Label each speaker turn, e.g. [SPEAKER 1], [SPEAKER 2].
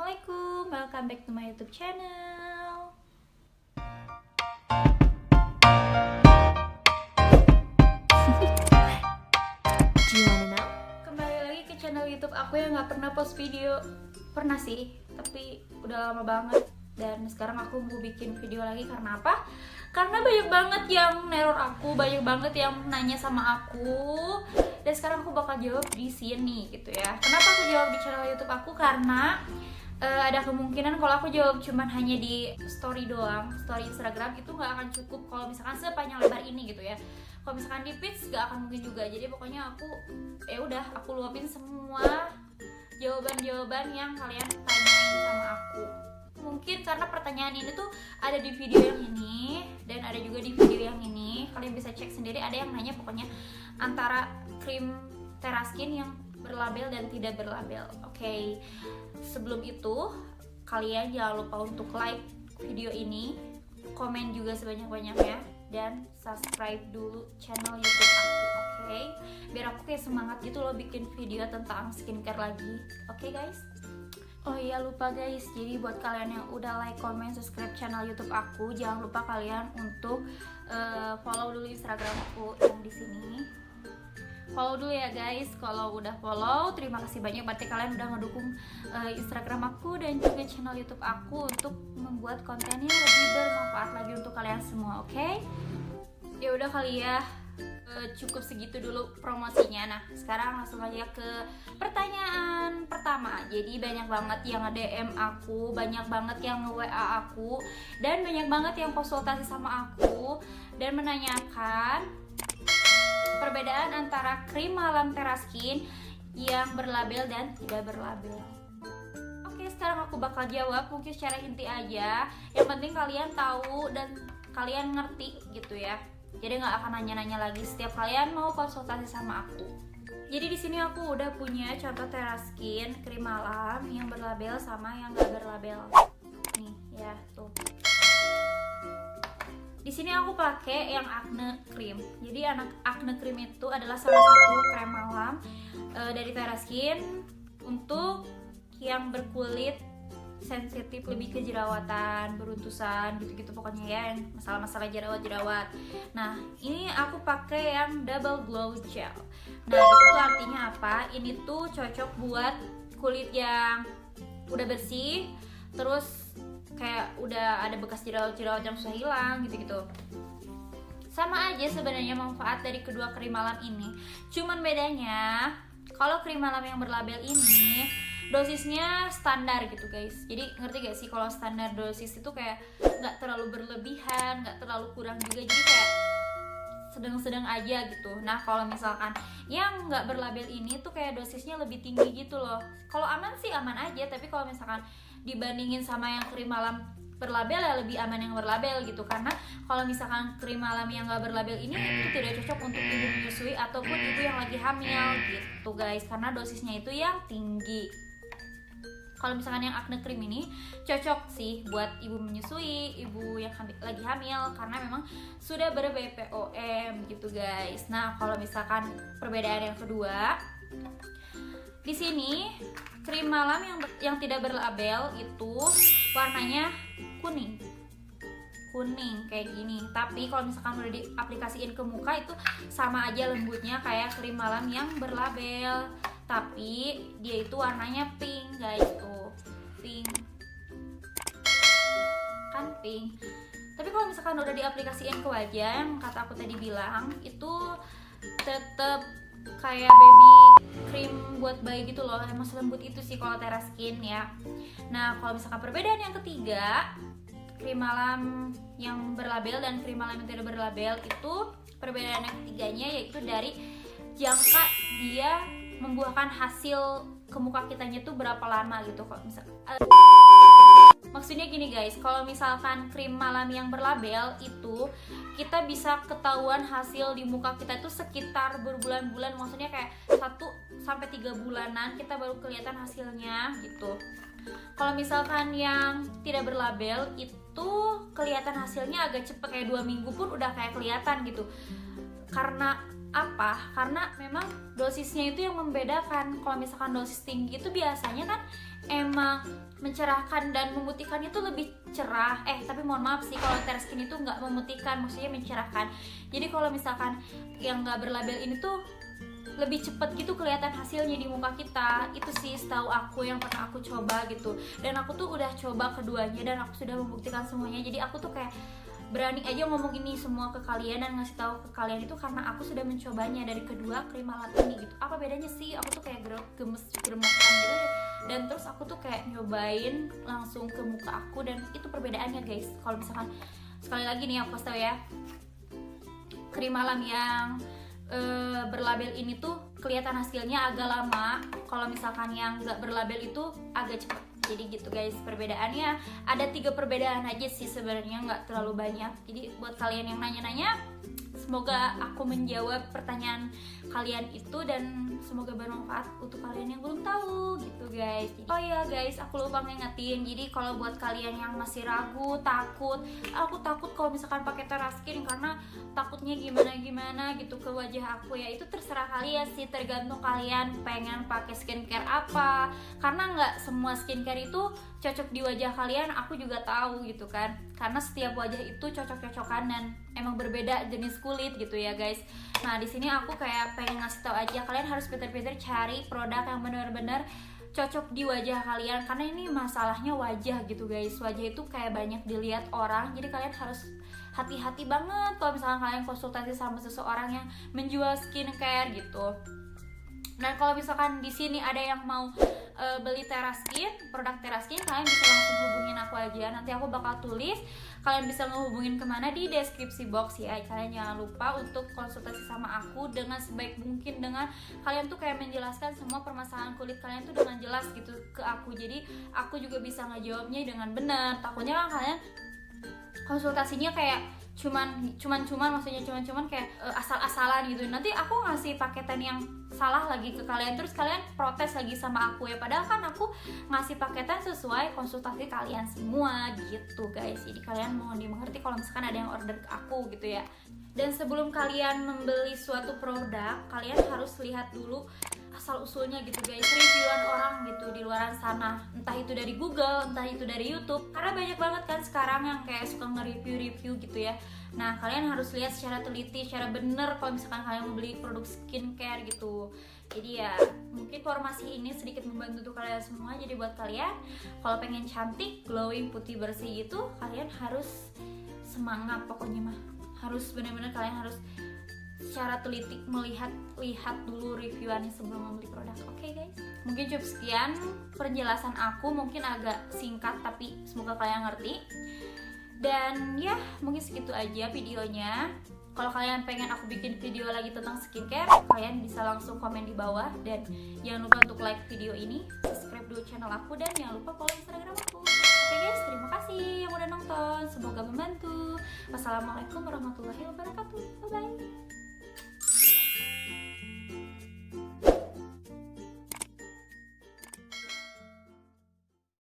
[SPEAKER 1] Assalamualaikum, welcome back to my YouTube channel. Kembali lagi ke channel YouTube aku yang gak pernah post video. Pernah sih, tapi udah lama banget. Dan sekarang aku mau bikin video lagi karena apa? Karena banyak banget yang neror aku, banyak banget yang nanya sama aku. Dan sekarang aku bakal jawab di sini gitu ya. Kenapa aku jawab di channel YouTube aku? Karena ada kemungkinan kalau aku jawab cuman hanya di story doang, story Instagram itu nggak akan cukup kalau misalkan sepanjang lebar ini gitu ya. Kalau misalkan di feeds nggak akan mungkin juga. Jadi pokoknya aku luapin semua jawaban-jawaban yang kalian tanyain sama aku. Mungkin karena pertanyaan ini tuh ada di video yang ini dan ada juga di video yang ini. Kalian bisa cek sendiri, ada yang nanya pokoknya antara krim Teraskin yang berlabel dan tidak berlabel. Oke. Sebelum itu, kalian jangan lupa untuk like video ini, komen juga sebanyak-banyaknya, dan subscribe dulu channel YouTube aku, oke? Biar aku kayak semangat gitu loh bikin video tentang skincare lagi, oke guys? Oh iya, lupa guys, jadi buat kalian yang udah like, comment, subscribe channel YouTube aku, jangan lupa kalian untuk follow dulu Instagram aku yang di sini. Follow dulu ya guys. Kalau udah follow, terima kasih banyak berarti kalian udah ngedukung Instagram aku dan juga channel YouTube aku untuk membuat kontennya lebih bermanfaat lagi untuk kalian semua, oke? Ya udah kali ya, cukup segitu dulu promosinya. Nah, sekarang langsung aja ke pertanyaan pertama. Jadi banyak banget yang nge-DM aku, banyak banget yang nge-WA aku, dan banyak banget yang konsultasi sama aku dan menanyakan perbedaan antara krim malam Teraskin yang berlabel dan tidak berlabel. Oke, sekarang aku bakal jawab mungkin secara inti aja. Yang penting kalian tahu dan kalian ngerti gitu ya. Jadi nggak akan nanya-nanya lagi setiap kalian mau konsultasi sama aku. Jadi di sini aku udah punya contoh Teraskin krim malam yang berlabel sama yang nggak berlabel. Nih ya tuh. Di sini aku pakai yang Acne Cream. Jadi Acne Cream itu adalah salah satu krem malam dari Teraskin untuk yang berkulit sensitif lebih ke jerawatan, beruntusan gitu-gitu pokoknya ya, yang masalah-masalah jerawat-jerawat. Nah, ini aku pakai yang Double Glow Gel. Nah, itu artinya apa? Ini tuh cocok buat kulit yang udah bersih, terus kayak udah ada bekas jerawat-jerawat yang susah hilang gitu-gitu. Sama aja sebenarnya manfaat dari kedua krim malam ini. Cuman bedanya kalau krim malam yang berlabel ini dosisnya standar gitu guys. Jadi ngerti gak sih kalau standar dosis itu kayak nggak terlalu berlebihan, nggak terlalu kurang juga. Jadi kayak sedang-sedang aja gitu. Nah kalau misalkan yang nggak berlabel ini tuh kayak dosisnya lebih tinggi gitu loh. Kalau aman sih aman aja, tapi kalau misalkan dibandingin sama yang krim malam berlabel ya lebih aman yang berlabel gitu. Karena kalau misalkan krim malam yang nggak berlabel ini itu tidak cocok untuk ibu menyusui ataupun ibu yang lagi hamil gitu guys, karena dosisnya itu yang tinggi. Kalau misalkan yang Acne Cream ini cocok sih buat ibu menyusui, ibu yang lagi hamil karena memang sudah ber-BPOM gitu guys. Nah, kalau misalkan perbedaan yang kedua, di sini krim malam yang tidak berlabel itu warnanya kuning kayak gini. Tapi kalau misalkan udah diaplikasiin ke muka itu sama aja lembutnya kayak krim malam yang berlabel. Tapi dia itu warnanya pink guys, tuh pink kan pink. Tapi kalau misalkan udah diaplikasiin ke wajah yang kata aku tadi bilang itu tetap kayak baby cream buat bayi gitu loh, emang selembut itu sih kalau Teraskin ya. Nah kalau misalkan perbedaan yang ketiga, krim malam yang berlabel dan krim malam yang tidak berlabel itu perbedaan yang ketiganya yaitu dari jangka dia membuahkan hasil ke muka kitanya tuh berapa lama gitu. Kok maksudnya gini guys, kalau misalkan krim malam yang berlabel itu kita bisa ketahuan hasil di muka kita itu sekitar berbulan-bulan, maksudnya kayak 1-3 bulanan kita baru kelihatan hasilnya gitu. Kalau misalkan yang tidak berlabel itu kelihatan hasilnya agak cepet, kayak 2 minggu pun udah kayak kelihatan gitu. Karena Apa? Karena memang dosisnya itu yang membedakan. Kalau misalkan dosis tinggi itu biasanya kan emang mencerahkan dan memutihkan itu lebih cerah. Tapi mohon maaf sih, kalau Terra Skin itu nggak memutihkan, maksudnya mencerahkan. Jadi kalau misalkan yang nggak berlabel ini tuh lebih cepet gitu kelihatan hasilnya di muka kita. Itu sih setahu aku yang pernah aku coba gitu. Dan aku tuh udah coba keduanya dan aku sudah membuktikan semuanya. Jadi aku tuh kayak berani aja ngomong ini semua ke kalian dan ngasih tahu ke kalian itu karena aku sudah mencobanya dari kedua krim malam ini gitu. Apa bedanya sih? Aku tuh kayak gemesan gitu, dan terus aku tuh kayak nyobain langsung ke muka aku, dan itu perbedaannya guys. Kalau misalkan sekali lagi nih aku kasih tahu ya, krim malam yang berlabel ini tuh kelihatan hasilnya agak lama. Kalau misalkan yang nggak berlabel itu agak cepet. Jadi gitu guys, perbedaannya ada 3 perbedaan aja sih sebenarnya, nggak terlalu banyak. Jadi buat kalian yang nanya-nanya, semoga aku menjawab pertanyaan kalian itu dan semoga bermanfaat untuk kalian yang belum tahu gitu guys. Oh ya guys, aku lupa ngingetin. Jadi kalau buat kalian yang masih ragu, takut, aku takut kalau misalkan pakai Terra Skin karena takutnya gimana gitu ke wajah aku, ya itu terserah kalian sih, tergantung kalian pengen pakai skincare apa. Karena nggak semua skincare itu cocok di wajah kalian, aku juga tahu gitu kan. Karena setiap wajah itu cocok-cocokan dan emang berbeda jenis kulit gitu ya guys. Nah di sini aku kayak pengen ngasih tahu aja, kalian harus pinter-pinter cari produk yang benar-benar cocok di wajah kalian, karena ini masalahnya wajah gitu guys. Wajah itu kayak banyak dilihat orang, jadi kalian harus hati-hati banget kalau misalkan kalian konsultasi sama seseorang yang menjual skincare gitu. Dan kalau misalkan di sini ada yang mau beli Terra Skin, produk Terra Skin, kalian bisa langsung hubungin aku aja. Nanti aku bakal tulis, kalian bisa ngehubungin kemana di deskripsi box ya. Kalian jangan lupa untuk konsultasi sama aku dengan sebaik mungkin, dengan kalian tuh kayak menjelaskan semua permasalahan kulit kalian tuh dengan jelas gitu ke aku. Jadi aku juga bisa ngejawabnya dengan benar. Takutnya kan kalian konsultasinya kayak cuman maksudnya cuman kayak asal-asalan gitu. Nanti aku ngasih paketan yang salah lagi ke kalian, terus kalian protes lagi sama aku ya, padahal kan aku ngasih paketan sesuai konsultasi kalian semua gitu guys. Jadi kalian mohon dimengerti kalau misalkan ada yang order ke aku gitu ya. Dan sebelum kalian membeli suatu produk, kalian harus lihat dulu asal usulnya gitu guys, reviewan orang gitu di luar sana, entah itu dari Google, entah itu dari YouTube, karena banyak banget kan sekarang yang kayak suka nge-review gitu ya. Nah kalian harus lihat secara teliti, secara bener kalau misalkan kalian mau beli produk skincare gitu. Jadi ya mungkin informasi ini sedikit membantu untuk kalian semua. Jadi buat kalian kalau pengen cantik, glowing, putih bersih gitu, kalian harus semangat pokoknya mah. Harus bener-bener kalian harus secara teliti lihat dulu reviewannya sebelum membeli produk. Oke guys, mungkin cukup sekian penjelasan aku, mungkin agak singkat tapi semoga kalian ngerti. Dan ya mungkin segitu aja videonya. Kalau kalian pengen aku bikin video lagi tentang skincare, kalian bisa langsung komen di bawah. Dan jangan lupa untuk like video ini, subscribe dulu channel aku, dan jangan lupa follow Instagram aku. Oke guys, terima kasih yang udah nonton, semoga membantu. Wassalamualaikum warahmatullahi wabarakatuh. Bye bye.